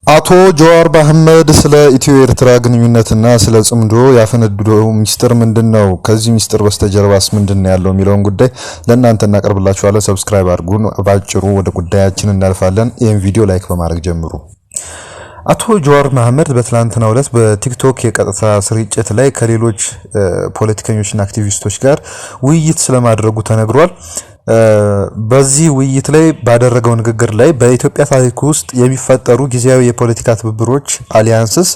አቶ ጀዋር መሐመድ ስለ ኢትዮ ኤርትራ ግንኙነትና ስለ ጽምዶ ያፈነደደው ሚስጥር ምንድነው? ከዚህ ሚስጥር በስተጀርባስ ምንድነው ያለው የሚለውን ጉዳይ ለእናንተ እናቀርብላችኋለን። ሰብስክራይብ አድርጉን። ባጭሩ ወደ ጉዳያችን እናልፋለን። ይህን ቪዲዮ ላይክ በማድረግ ጀምሩ። አቶ ጀዋር መሐመድ በትላንትናው ዕለት በቲክቶክ የቀጥታ ስርጭት ላይ ከሌሎች ፖለቲከኞችና አክቲቪስቶች ጋር ውይይት ስለማድረጉ ተነግሯል። በዚህ ውይይት ላይ ባደረገው ንግግር ላይ በኢትዮጵያ ታሪክ ውስጥ የሚፈጠሩ ጊዜያዊ የፖለቲካ ትብብሮች አሊያንስስ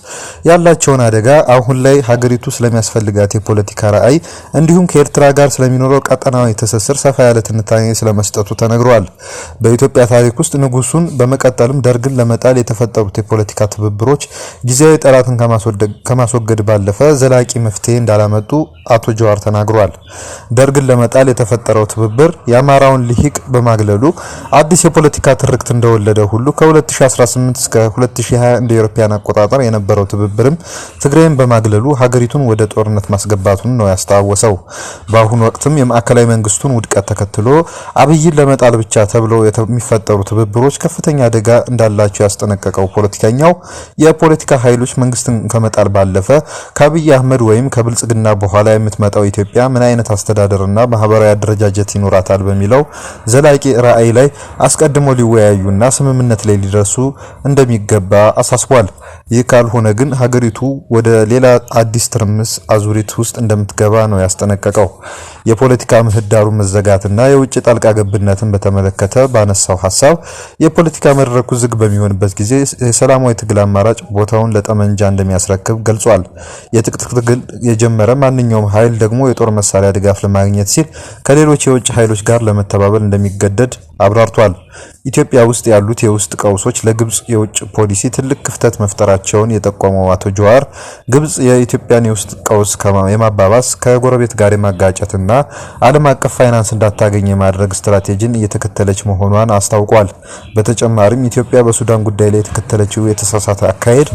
ያላቸውን አደጋ፣ አሁን ላይ ሀገሪቱ ስለሚያስፈልጋት የፖለቲካ ራዕይ እንዲሁም ከኤርትራ ጋር ስለሚኖረው ቀጠናዊ ትስስር ሰፋ ያለ ትንታኔ ስለመስጠቱ ተነግሯል። በኢትዮጵያ ታሪክ ውስጥ ንጉሱን በመቀጠልም ደርግን ለመጣል የተፈጠሩት የፖለቲካ ትብብሮች ጊዜያዊ ጠላትን ከማስወገድ ባለፈ ዘላቂ መፍትሄ እንዳላመጡ አቶ ጀዋር ተናግሯል። ደርግን ለመጣል የተፈጠረው ትብብር የአማራውን ልሂቅ በማግለሉ አዲስ የፖለቲካ ትርክት እንደወለደ ሁሉ ከ2018 እስከ 2020 እንደ አውሮፓውያን አቆጣጠር የነበረው ትብብርም ትግራይን በማግለሉ ሀገሪቱን ወደ ጦርነት ማስገባቱን ነው ያስታወሰው። በአሁኑ ወቅትም የማዕከላዊ መንግስቱን ውድቀት ተከትሎ አብይን ለመጣል ብቻ ተብለው የሚፈጠሩ ትብብሮች ከፍተኛ አደጋ እንዳላቸው ያስጠነቀቀው ፖለቲከኛው የፖለቲካ ኃይሎች መንግስትን ከመጣል ባለፈ ከአብይ አህመድ ወይም ከብልጽግና በኋላ የምትመጣው ኢትዮጵያ ምን አይነት አስተዳደርና ማህበራዊ አደረጃጀት ይኖራታል በሚለው ዘላቂ ራዕይ ላይ አስቀድሞ ሊወያዩና ስምምነት ላይ ሊደርሱ እንደሚገባ አሳስቧል። ይህ ካልሆነ ግን ሀገሪቱ ወደ ሌላ አዲስ ትርምስ አዙሪት ውስጥ እንደምትገባ ነው ያስጠነቀቀው። የፖለቲካ ምህዳሩ መዘጋትና የውጭ ጣልቃ ገብነትን በተመለከተ ባነሳው ሐሳብ የፖለቲካ መድረኩ ዝግ በሚሆንበት ጊዜ የሰላማዊ ትግል አማራጭ ቦታውን ለጠመንጃ እንደሚያስረክብ ገልጿል። የትጥቅ ትግል የጀመረ ማንኛውም ኃይል ደግሞ የጦር መሳሪያ ድጋፍ ለማግኘት ሲል ከሌሎች የውጭ ኃይሎች ጋር ለመተባበር እንደሚገደድ አብራርቷል። ኢትዮጵያ ውስጥ ያሉት የውስጥ ቀውሶች ለግብጽ የውጭ ፖሊሲ ትልቅ ክፍተት መፍጠራቸውን የጠቆመው አቶ ጀዋር ግብጽ የኢትዮጵያን የውስጥ ቀውስ የማባባስ ከጎረቤት ጋር የማጋጨትና ዓለም አቀፍ ፋይናንስ እንዳታገኝ የማድረግ ስትራቴጂን እየተከተለች መሆኗን አስታውቋል። በተጨማሪም ኢትዮጵያ በሱዳን ጉዳይ ላይ የተከተለችው የተሳሳተ አካሄድ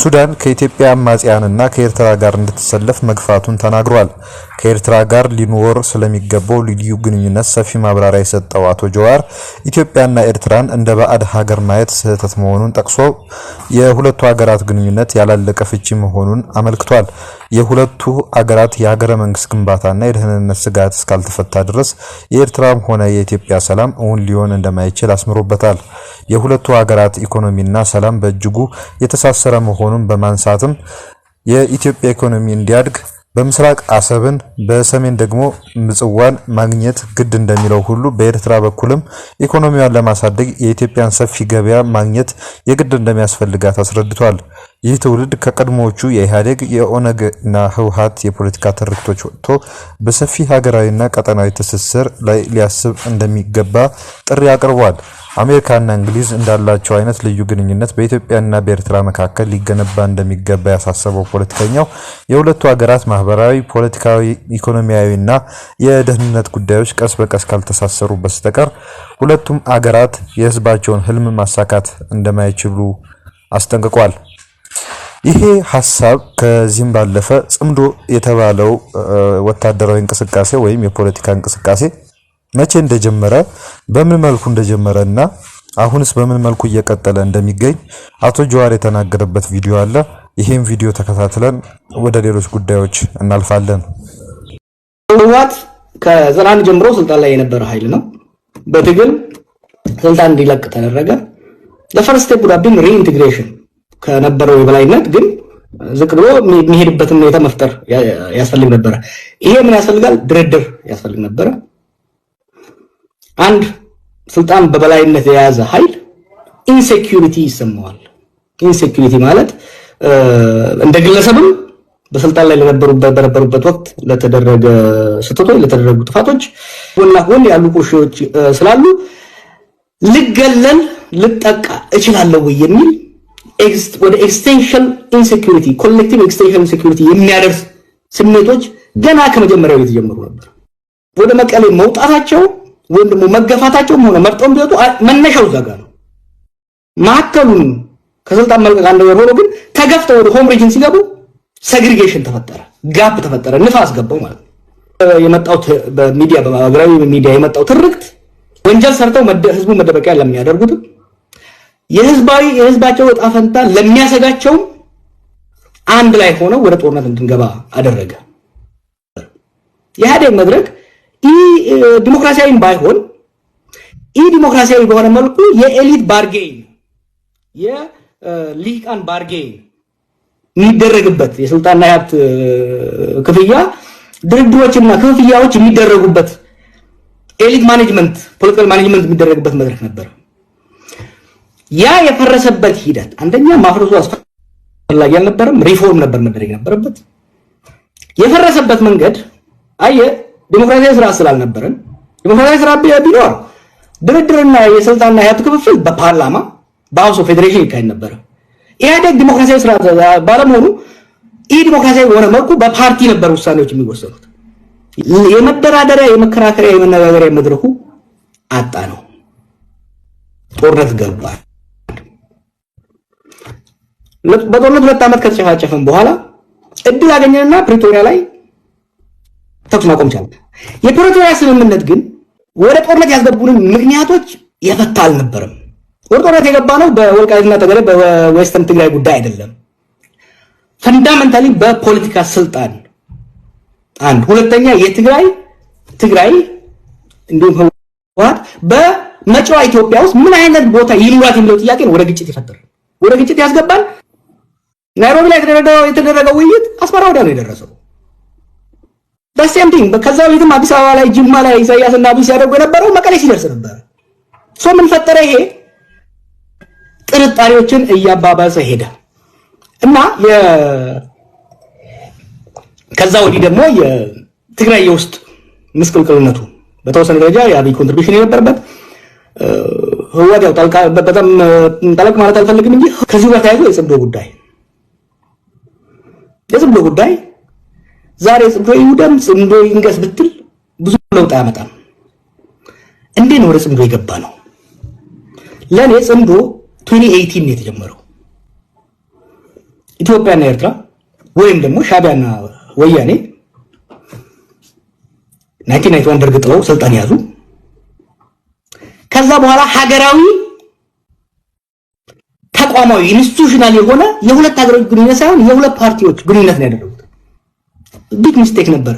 ሱዳን ከኢትዮጵያ አማጽያንና ከኤርትራ ጋር እንድትሰለፍ መግፋቱን ተናግሯል። ከኤርትራ ጋር ሊኖር ስለሚገባው ልዩ ግንኙነት ሰፊ ማብራሪያ የሰጠው አቶ ጀዋር ኢትዮጵያና ኤርትራን እንደ ባዕድ ሀገር ማየት ስህተት መሆኑን ጠቅሶ የሁለቱ ሀገራት ግንኙነት ያላለቀ ፍቺ መሆኑን አመልክቷል። የሁለቱ ሀገራት የሀገረ መንግስት ግንባታና የደህንነት ስጋት እስካልተፈታ ድረስ የኤርትራም ሆነ የኢትዮጵያ ሰላም እውን ሊሆን እንደማይችል አስምሮበታል። የሁለቱ ሀገራት ኢኮኖሚና ሰላም በእጅጉ የተሳሰረ መሆኑን በማንሳትም የኢትዮጵያ ኢኮኖሚ እንዲያድግ በምስራቅ አሰብን በሰሜን ደግሞ ምጽዋን ማግኘት ግድ እንደሚለው ሁሉ በኤርትራ በኩልም ኢኮኖሚዋን ለማሳደግ የኢትዮጵያን ሰፊ ገበያ ማግኘት የግድ እንደሚያስፈልጋት አስረድቷል። ይህ ትውልድ ከቀድሞዎቹ የኢህአዴግ የኦነግና ህወሓት የፖለቲካ ትርክቶች ወጥቶ በሰፊ ሀገራዊና ቀጠናዊ ትስስር ላይ ሊያስብ እንደሚገባ ጥሪ አቅርቧል። አሜሪካና እንግሊዝ እንዳላቸው አይነት ልዩ ግንኙነት በኢትዮጵያና በኤርትራ መካከል ሊገነባ እንደሚገባ ያሳሰበው ፖለቲከኛው የሁለቱ ሀገራት ማህበራዊ፣ ፖለቲካዊ፣ ኢኮኖሚያዊና የደህንነት ጉዳዮች ቀስ በቀስ ካልተሳሰሩ በስተቀር ሁለቱም ሀገራት የህዝባቸውን ህልም ማሳካት እንደማይችሉ አስጠንቅቋል። ይሄ ሐሳብ ከዚህም ባለፈ ጽምዶ የተባለው ወታደራዊ እንቅስቃሴ ወይም የፖለቲካ እንቅስቃሴ መቼ እንደጀመረ በምን መልኩ እንደጀመረና አሁንስ በምን መልኩ እየቀጠለ እንደሚገኝ አቶ ጀዋር የተናገረበት ቪዲዮ አለ። ይሄን ቪዲዮ ተከታትለን ወደ ሌሎች ጉዳዮች እናልፋለን። ህወሓት ከዘራን ጀምሮ ስልጣን ላይ የነበረ ኃይል ነው። በትግል ስልጣን እንዲለቅ ተደረገ። ለፈርስት ስቴፕ ዳቢን ሪኢንቴግሬሽን ከነበረው የበላይነት ግን ዝቅ ብሎ የሚሄድበትን ሁኔታ መፍጠር ያስፈልግ ነበር። ይሄ ምን ያስፈልጋል? ድርድር ያስፈልግ ነበር። አንድ ስልጣን በበላይነት የያዘ ኃይል ኢንሴኩሪቲ ይሰማዋል። ኢንሴኩሪቲ ማለት እንደ ግለሰብም በስልጣን ላይ በነበሩበት ወቅት ለተደረገ ስህተቶች፣ ለተደረጉ ጥፋቶች ጎንና ጎን ያሉ ቁርሾች ስላሉ ልገለል ልጠቃ እችላለሁ የሚል ወደ ኤክስቴንሽን ኢንሴኩሪቲ ኮሌክቲቭ ኤክስቴንሽን ኢንሴኩሪቲ የሚያደርስ ስሜቶች ገና ከመጀመሪያው የተጀመሩ ነበር። ወደ መቀሌ መውጣታቸው ወይም ደግሞ መገፋታቸው ሆነ መርጠው ቢወጡ መነሻው ዘጋ ነው። ማከሉን ከስልጣን መልቀቅ አንድ ነገር ሆኖ ግን ተገፍተው ወደ ሆም ሪጅን ሲገቡ ሴግሪጌሽን ተፈጠረ፣ ጋፕ ተፈጠረ፣ ንፋስ ገባው ማለት ነው። የመጣው በሚዲያ በማህበራዊ ሚዲያ የመጣው ትርክት ወንጀል ሰርተው ህዝቡ መደበቂያ ለሚያደርጉት የህዝባቸው ዕጣ ፈንታ ለሚያሰጋቸው አንድ ላይ ሆነው ወደ ጦርነት እንድንገባ አደረገ። የኢህአዴግ መድረክ ዲሞክራሲያዊም ባይሆን ዲሞክራሲያዊ በሆነ መልኩ የኤሊት ባርጌን የሊቃን ባርጌን የሚደረግበት የስልጣንና የሀብት ክፍያ ድርድሮችና ክፍያዎች የሚደረጉበት ኤሊት ማኔጅመንት ፖለቲካል ማኔጅመንት የሚደረግበት መድረክ ነበር። ያ የፈረሰበት ሂደት አንደኛ ማፍረሱ አስፈላጊ አልነበረም፣ ሪፎርም ነበር መደረግ ነበረበት። የፈረሰበት መንገድ ዲሞክራሲያዊ ስራ ስላልነበረን ዲሞክራሲያዊ ስራ ቢኖር ድርድርና የስልጣንና የሀብት ክፍፍል በፓርላማ በሃውስ ኦፍ ፌዴሬሽን ይካሄድ ነበር። ኢህአዴግ ዲሞክራሲያዊ ስራ ባለመሆኑ ዲሞክራሲያዊ በሆነ መልኩ በፓርቲ ነበር ውሳኔዎች የሚወሰኑት። የመደራደሪያ የመከራከሪያ የመነጋገሪያ መድረኩ አጣ ነው። ጦርነት ገባ። በጦርነት 2 ዓመት ከተጨፋጨፈን በኋላ እድል አገኘንና ፕሪቶሪያ ላይ ተኩስ ማቆም ቻለ። የፕሪቶሪያ ስምምነት ግን ወደ ጦርነት ያስገቡንን ምክንያቶች የፈታ አልነበረም። ወደ ጦርነት የገባ ነው በወልቃይትና ጠገዴ በዌስተርን ትግራይ ጉዳይ አይደለም። ፈንዳሜንታሊ በፖለቲካ ስልጣን አንድ ሁለተኛ የትግራይ እንዲሁም ህወሓት በመጪዋ ኢትዮጵያ ውስጥ ምን አይነት ቦታ ይኑራት የሚለው ጥያቄ ነው ወደ ግጭት ይፈጠራል፣ ወደ ግጭት ያስገባል። ናይሮቢ ላይ የተደረገው ውይይት አስመራ ወዲያ ነው የደረሰው። በሴም ቲንግ ከዛ በፊትም አዲስ አበባ ላይ ጅማ ላይ ኢሳያስና አብይ ሲያደርጉ የነበረው መቀሌ ሲደርስ ነበር። ምን ፈጠረ? ይሄ ጥርጣሬዎችን እያባባሰ ሄደ እና ከዛ ወዲህ ደግሞ የትግራይ የውስጥ ምስቅልቅልነቱ በተወሰነ ደረጃ የአብይ ኮንትሪቢዩሽን የነበረበት ህወሓት ያው በጣም ጠለቅ ማለት አልፈልግም እንጂ ከዚህ ጋር ተያይዞ የጽምዶ ጉዳይ ዛሬ ጽምዶ ይውደም ጽምዶ ይንገስ ብትል ብዙ ለውጥ አያመጣም። እንዴት ነው ወደ ጽምዶ የገባ ነው? ለኔ ጽምዶ 2018 ነው የተጀመረው። ኢትዮጵያና ኤርትራ ወይም ደግሞ ሻዕቢያና ወያኔ 1991 ደርግ ጥለው ስልጣን ያዙ። ከዛ በኋላ ሀገራዊ ተቋማዊ ኢንስቲትዩሽናል የሆነ የሁለት ሀገሮች ግንኙነት ሳይሆን የሁለት ፓርቲዎች ግንኙነት ነው ያደረጉት። ቢግ ሚስቴክ ነበር።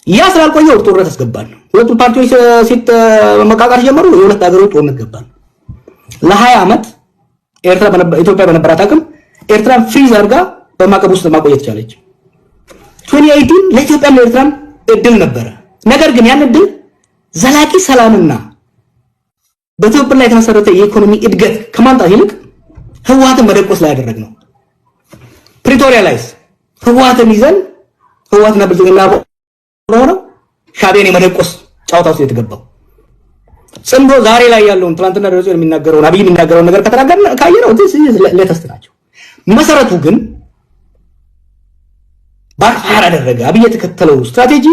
ያ ስላልቆየ ወደ ጦርነት አስገባን። ሁለቱ ፓርቲዎች ሲት መቃቃር ጀመሩ። የሁለት ሀገሮች ጦርነት ገባን። ለ20 ዓመት ኢትዮጵያ በነበራት አቅም ኤርትራን ፍሪዝ አድርጋ በማዕቀብ ውስጥ ማቆየት ቻለች። 2018 ለኢትዮጵያ ለኤርትራም እድል ነበረ። ነገር ግን ያን እድል ዘላቂ ሰላምና በትብብር ላይ የተመሰረተ የኢኮኖሚ እድገት ከማምጣት ይልቅ ህወሓትን መደቆስ ላይ ያደረግነው። ፕሪቶሪያ ላይ ህወሓትን ይዘን ህወሓትና ብልጽግና ሆኖ ሻዕቢያን የመደቆስ ጫውታ ውስጥ የተገባው ጽምዶ ዛሬ ላይ ያለውን ትናንትና ደረጃ የሚናገረውን አብይ የሚናገረውን ነገር ከተናገርን ካየነው ሌተስት ናቸው። መሰረቱ ግን ባክፋየር አደረገ። አብይ የተከተለው ስትራቴጂ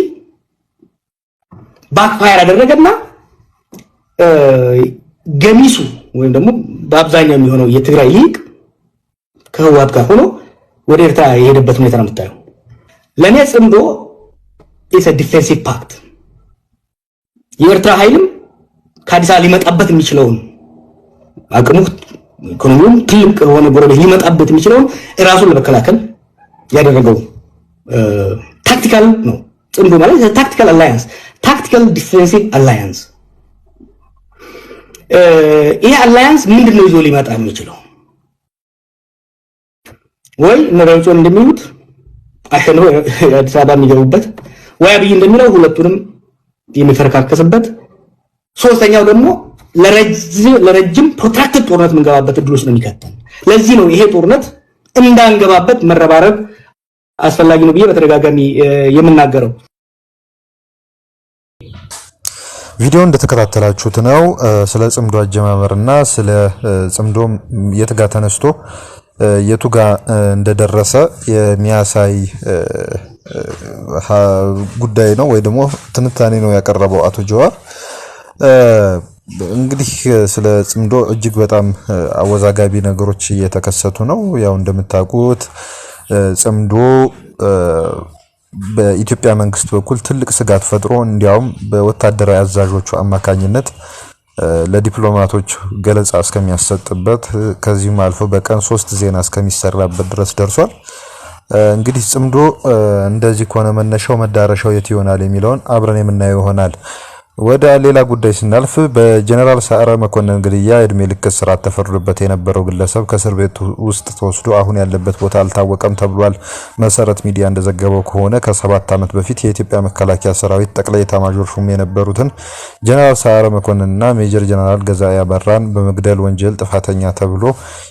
ባክፋየር አደረገና ገሚሱ ወይም ደግሞ በአብዛኛው የሚሆነው የትግራይ ሊቅ ከህወሓት ጋር ሆኖ ወደ ኤርትራ የሄደበት ሁኔታ ነው የምታየው። ለኔ ጽምዶ ኢስ አ ዲፌንሲቭ ፓክት የኤርትራ ኃይልም ከአዲስ አበባ ሊመጣበት የሚችለውን አቅሙ ኢኮኖሚውም ትልቅ ሆነ ጎረቤት ሊመጣበት የሚችለውን ራሱን ለመከላከል ያደረገው ታክቲካል ነው። ጽምዶ ማለት ታክቲካል አላያንስ፣ ታክቲካል ዲፌንሲቭ አላያንስ። ይሄ አላያንስ ምንድነው ይዞ ሊመጣ የሚችለው? ወይ ነራጆን እንደሚሉት አሸንፈው አዲስ አበባ የሚገቡበት፣ ወይ አብይ እንደሚለው ሁለቱንም የሚፈረካከስበት፣ ሶስተኛው ደግሞ ለረጅም ፕሮትራክትድ ጦርነት የምንገባበት እድል ውስጥ ነው የሚከተን። ለዚህ ነው ይሄ ጦርነት እንዳንገባበት መረባረብ አስፈላጊ ነው ብዬ በተደጋጋሚ የምናገረው። ቪዲዮ እንደተከታተላችሁት ነው ስለ ጽምዶ አጀማመርና ስለ ጽምዶ የትጋ ተነስቶ የቱጋ እንደደረሰ የሚያሳይ ጉዳይ ነው ወይ ደግሞ ትንታኔ ነው ያቀረበው አቶ ጀዋር። እንግዲህ ስለ ጽምዶ እጅግ በጣም አወዛጋቢ ነገሮች እየተከሰቱ ነው። ያው እንደምታውቁት ጽምዶ በኢትዮጵያ መንግስት በኩል ትልቅ ስጋት ፈጥሮ እንዲያውም በወታደራዊ አዛዦቹ አማካኝነት ለዲፕሎማቶች ገለጻ እስከሚያሰጥበት ከዚህም አልፎ በቀን 3 ዜና እስከሚሰራበት ድረስ ደርሷል። እንግዲህ ጽምዶ እንደዚህ ከሆነ መነሻው መዳረሻው የት ይሆናል የሚለውን አብረን የምናየው ይሆናል። ወደ ሌላ ጉዳይ ስናልፍ በጀነራል ሰዓረ መኮንን ግድያ እድሜ ልክ እስራት ተፈርዶበት የነበረው ግለሰብ ከእስር ቤት ውስጥ ተወስዶ አሁን ያለበት ቦታ አልታወቀም ተብሏል። መሰረት ሚዲያ እንደዘገበው ከሆነ ከ7 ዓመት በፊት የኢትዮጵያ መከላከያ ሰራዊት ጠቅላይ ኤታማዦር ሹም የነበሩትን ጀነራል ሰዓረ መኮንንና ሜጀር ጀነራል ገዛኢ አበራን በመግደል ወንጀል ጥፋተኛ ተብሎ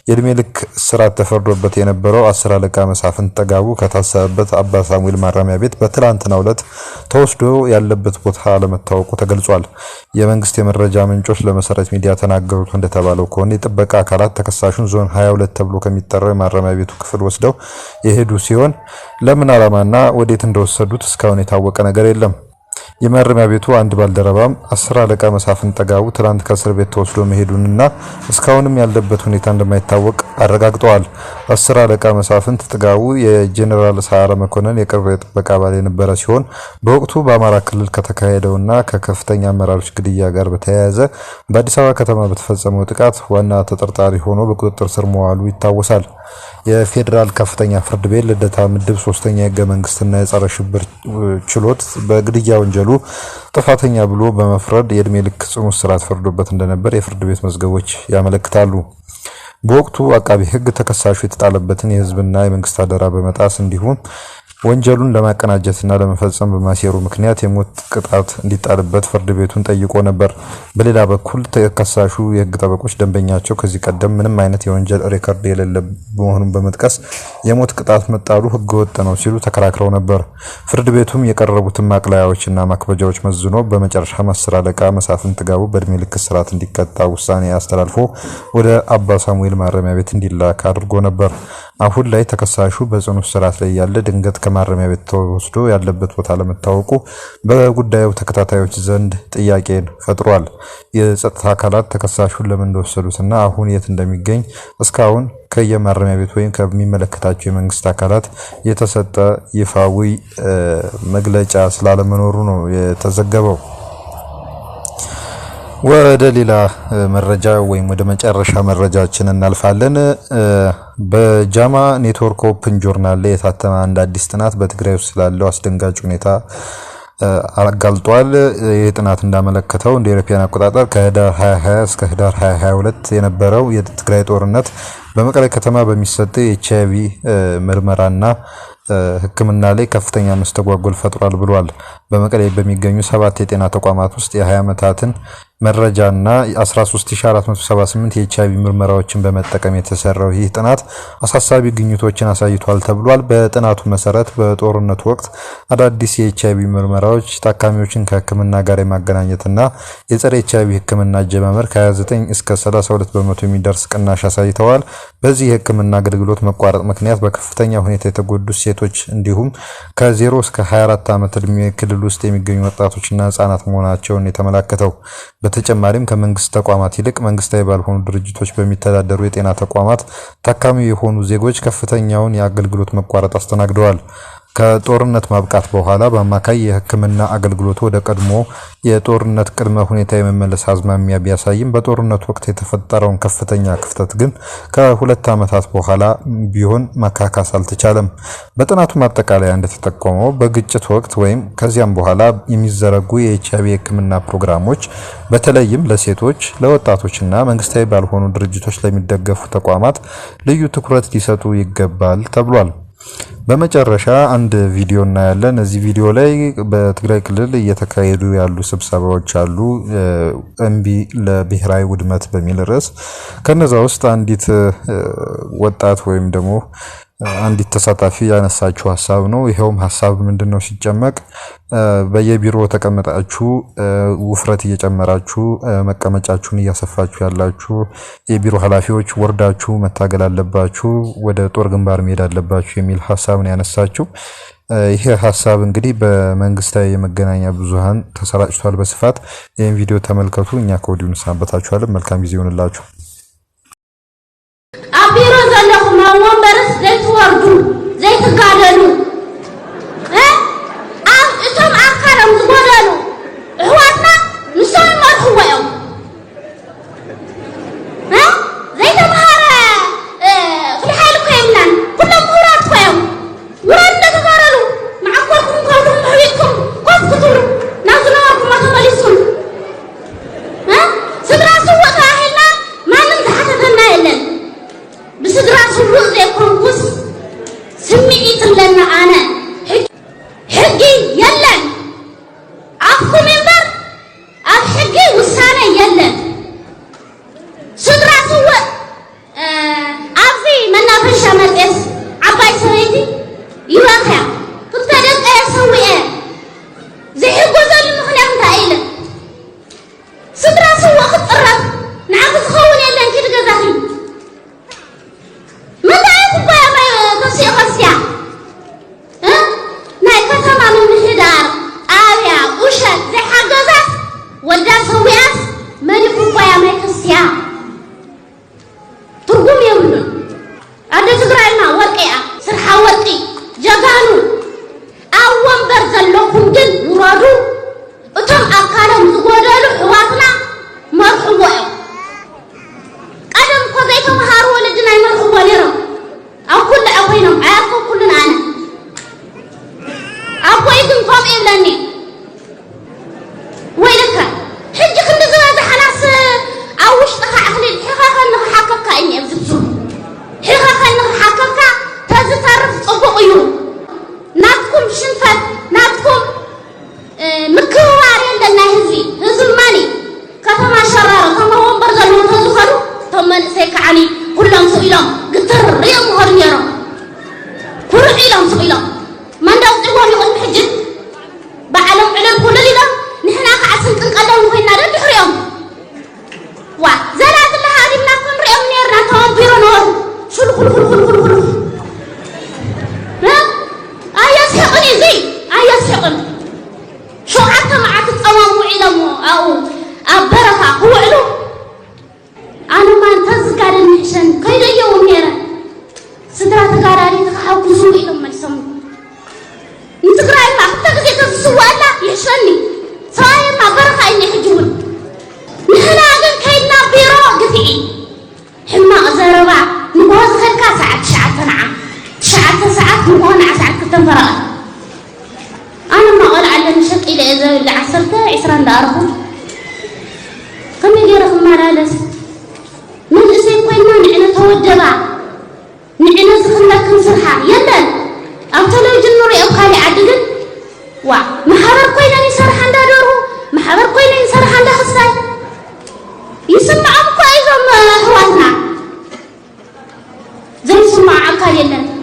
የእድሜ ልክ እስራት ተፈርዶበት የነበረው 10 አለቃ መሳፍንት ጠጋቡ ከታሰበበት አባ ሳሙኤል ማረሚያ ቤት በትላንትናው ዕለት ተወስዶ ያለበት ቦታ አለመታወቁ ገልጿል። የመንግስት የመረጃ ምንጮች ለመሰረት ሚዲያ ተናገሩት እንደተባለው ከሆነ የጥበቃ አካላት ተከሳሹን ዞን 22 ተብሎ ከሚጠራው ማረሚያ ቤቱ ክፍል ወስደው የሄዱ ሲሆን ለምን ዓላማና ወዴት እንደወሰዱት እስካሁን የታወቀ ነገር የለም። የማረሚያ ቤቱ አንድ ባልደረባም 10 አለቃ መሳፍንት ጠጋቡ ትላንት ከእስር ቤት ተወስዶ መሄዱንና እስካሁንም ያለበት ሁኔታ እንደማይታወቅ አረጋግጠዋል። 10 አለቃ መሳፍንት ጠጋቡ የጀነራል ሰዓረ መኮንን የቅርብ ጥበቃ አባል የነበረ ሲሆን በወቅቱ በአማራ ክልል ከተካሄደውና ከከፍተኛ አመራሮች ግድያ ጋር በተያያዘ በአዲስ አበባ ከተማ በተፈጸመው ጥቃት ዋና ተጠርጣሪ ሆኖ በቁጥጥር ስር መዋሉ ይታወሳል። የፌዴራል ከፍተኛ ፍርድ ቤት ልደታ ምድብ 3ኛ የህገ መንግስትና የጸረ ሽብር ችሎት በግድያ ወንጀሉ ጥፋተኛ ብሎ በመፍረድ የእድሜ ልክ ጽኑ እስራት ፈርዶበት እንደነበር የፍርድ ቤት መዝገቦች ያመለክታሉ። በወቅቱ አቃቢ ህግ ተከሳሹ የተጣለበትን የህዝብና የመንግስት አደራ በመጣስ እንዲሁም ወንጀሉን ለማቀናጀትና ለመፈጸም በማሴሩ ምክንያት የሞት ቅጣት እንዲጣልበት ፍርድ ቤቱን ጠይቆ ነበር። በሌላ በኩል ተከሳሹ የህግ ጠበቆች ደንበኛቸው ከዚህ ቀደም ምንም አይነት የወንጀል ሬከርድ የሌለ መሆኑን በመጥቀስ የሞት ቅጣት መጣሉ ህገወጥ ነው ሲሉ ተከራክረው ነበር። ፍርድ ቤቱም የቀረቡትን ማቅለያዎችና ማክበጃዎች መዝኖ በመጨረሻ 10 አለቃ መሳፍንት ጠጋቡ በእድሜ ልክ እስራት እንዲቀጣ ውሳኔ አስተላልፎ ወደ አባ ሳሙኤል ማረሚያ ቤት እንዲላክ አድርጎ ነበር። አሁን ላይ ተከሳሹ በጽኑ እስራት ላይ ያለ ድንገት ከማረሚያ ቤት ተወስዶ ያለበት ቦታ ለመታወቁ በጉዳዩ ተከታታዮች ዘንድ ጥያቄን ፈጥሯል። የጸጥታ አካላት ተከሳሹን ለምን እንደወሰዱትና አሁን የት እንደሚገኝ እስካሁን ከየማረሚያ ቤት ወይም ከሚመለከታቸው የመንግስት አካላት የተሰጠ ይፋዊ መግለጫ ስላለመኖሩ ነው የተዘገበው። ወደ ሌላ መረጃ ወይም ወደ መጨረሻ መረጃችን እናልፋለን። በጃማ ኔትወርክ ኦፕን ጆርናል ላይ የታተመ አንድ አዲስ ጥናት በትግራይ ውስጥ ስላለው አስደንጋጭ ሁኔታ አጋልጧል። ይህ ጥናት እንዳመለከተው እንደ አውሮፓውያን አቆጣጠር ከህዳር 2020 እስከ ህዳር 2022 የነበረው የትግራይ ጦርነት በመቀሌ ከተማ በሚሰጥ የኤችአይቪ ምርመራና ሕክምና ላይ ከፍተኛ መስተጓጎል ፈጥሯል ብሏል። በመቀሌ በሚገኙ 7 የጤና ተቋማት ውስጥ የ20 ዓመታትን መረጃና 13478 የኤችአይቪ ምርመራዎችን በመጠቀም የተሰራው ይህ ጥናት አሳሳቢ ግኝቶችን አሳይቷል ተብሏል። በጥናቱ መሰረት በጦርነቱ ወቅት አዳዲስ የኤችአይቪ ምርመራዎች ታካሚዎችን ከሕክምና ጋር የማገናኘትና የጸረ ኤችአይቪ ሕክምና አጀማመር ከ29 እስከ 32 በመቶ የሚደርስ ቅናሽ አሳይተዋል። በዚህ የሕክምና አገልግሎት መቋረጥ ምክንያት በከፍተኛ ሁኔታ የተጎዱ ሴቶች እንዲሁም ከ0 እስከ 24 ዓመት ዕድሜ ክልል ውስጥ የሚገኙ ወጣቶችና ህጻናት መሆናቸውን የተመለከተው። በተጨማሪም ከመንግስት ተቋማት ይልቅ መንግስታዊ ባልሆኑ ድርጅቶች በሚተዳደሩ የጤና ተቋማት ታካሚ የሆኑ ዜጎች ከፍተኛውን የአገልግሎት መቋረጥ አስተናግደዋል። ከጦርነት ማብቃት በኋላ በአማካይ የህክምና አገልግሎቱ ወደ ቀድሞ የጦርነት ቅድመ ሁኔታ የመመለስ አዝማሚያ ቢያሳይም በጦርነት ወቅት የተፈጠረውን ከፍተኛ ክፍተት ግን ከ2 ዓመታት በኋላ ቢሆን ማካካስ አልተቻለም። በጥናቱ ማጠቃለያ እንደተጠቆመው በግጭት ወቅት ወይም ከዚያም በኋላ የሚዘረጉ የኤችአይቪ ህክምና ፕሮግራሞች በተለይም ለሴቶች፣ ለወጣቶችና መንግስታዊ ባልሆኑ ድርጅቶች ለሚደገፉ ተቋማት ልዩ ትኩረት ሊሰጡ ይገባል ተብሏል። በመጨረሻ አንድ ቪዲዮ እናያለን። እዚህ ቪዲዮ ላይ በትግራይ ክልል እየተካሄዱ ያሉ ስብሰባዎች አሉ። እምቢ ለብሔራዊ ውድመት በሚል ርዕስ ከነዛ ውስጥ አንዲት ወጣት ወይም ደግሞ አንዲት ተሳታፊ ያነሳችው ሐሳብ ነው። ይሄውም ሐሳብ ምንድነው ሲጨመቅ በየቢሮ ተቀመጣችሁ ውፍረት እየጨመራችሁ መቀመጫችሁን እያሰፋችሁ ያላችሁ የቢሮ ኃላፊዎች ወርዳችሁ መታገል አለባችሁ፣ ወደ ጦር ግንባር መሄድ አለባችሁ የሚል ሐሳብ ነው ያነሳችው። ይሄ ሐሳብ እንግዲህ በመንግስታዊ የመገናኛ ብዙሃን ተሰራጭቷል በስፋት። ይሄን ቪዲዮ ተመልከቱ። እኛ ከወዲሁ እንሰናበታችኋለን። መልካም ጊዜ ይሁንላችሁ። አቢሮ ዘለኹም ወንበርስ ዘይትወርዱ ዘይትጋደሉ እቶም ኣካሎም ዝጎደሉ እህዋትና ንሶም ይመርሕዎ እዮም سوق زي كونغوس سمعت لنا أنا حقي يلا عفو منبر الحقي وسانة يلا صدرا سوق عفي منا فشا مرقس عباي سويتي يواقع كنت أدق أسوي زي حقوزة المخنام تايلة صدرا سوق خطرة نعم تخون يلا انكي تقضاهي ماذا يكون بقى تفسير خسيا ناي كتما من الهدار آويا وشد زي حقوزة ودا سوياس من يكون بقى ما يكسيا ترقم يولون أدى تقرأنا ورقيا سرحا ورقي جغانو أول برزلوكم جن مرادو أتم أقالهم زغودالو حواتنا مرحبوا قدم قضيتم هارو ولدنا مرحبوا ليرو أو كل أخوينهم عارفوا كلنا أنا أخويكم قام إبلاني ويلك حجي خند زواد حناس أوش تخا أخلي حقاقا أنه حقاقا إني أبزبزو حقاقا أنه حقاقا تازتعرف أبوئيو ناتكم شنفت ناتكم مكوار يندنا هزي ماني كتما شرارة كما هو برزلون تزخرو ثم نسيك عني كلهم سئلهم قطر ريم هرنيرو كرعيلهم سئلهم من داو تقوم يقول محجد بعلم علم كل ليلة نحنا قعسن قنقلهم وهينا ردو حريهم زلات الله هذه مناكم ريم نيرنا توابيرو نور شلو خلو خلو خلو خلو خلو آيات حقني زي آيات حقن شو حتى مع تتقوام علمه أو أبركة هو علو أنا ما تزكار المحشن كيدا يوم نيرا سدرا تقاراري تخاو كسوي لما يسمو نتقرأ ما تقزي تسوى لا يحشني صاير ما بركة إني حجون نحنا أقل كيدنا بيرو قفعي حما أزربا نبوز خلقا ساعة تشعة ساعات نبونا عساعة كتن فرقا أنا ما أقول على نشك إلى إذا اللي عسلته عسران دارهم كم يجيرهم مرالس من إسي كوينا نعنا توجبا نعنا زخنا كنسرحا يدن أبتلو جنوري أبقالي عددن محابر كوينا نسرحا دادوره محابر كوينا نسرحا دا خصاي يسمع أبقى إذا حواتنا زي سمع أبقالي يدن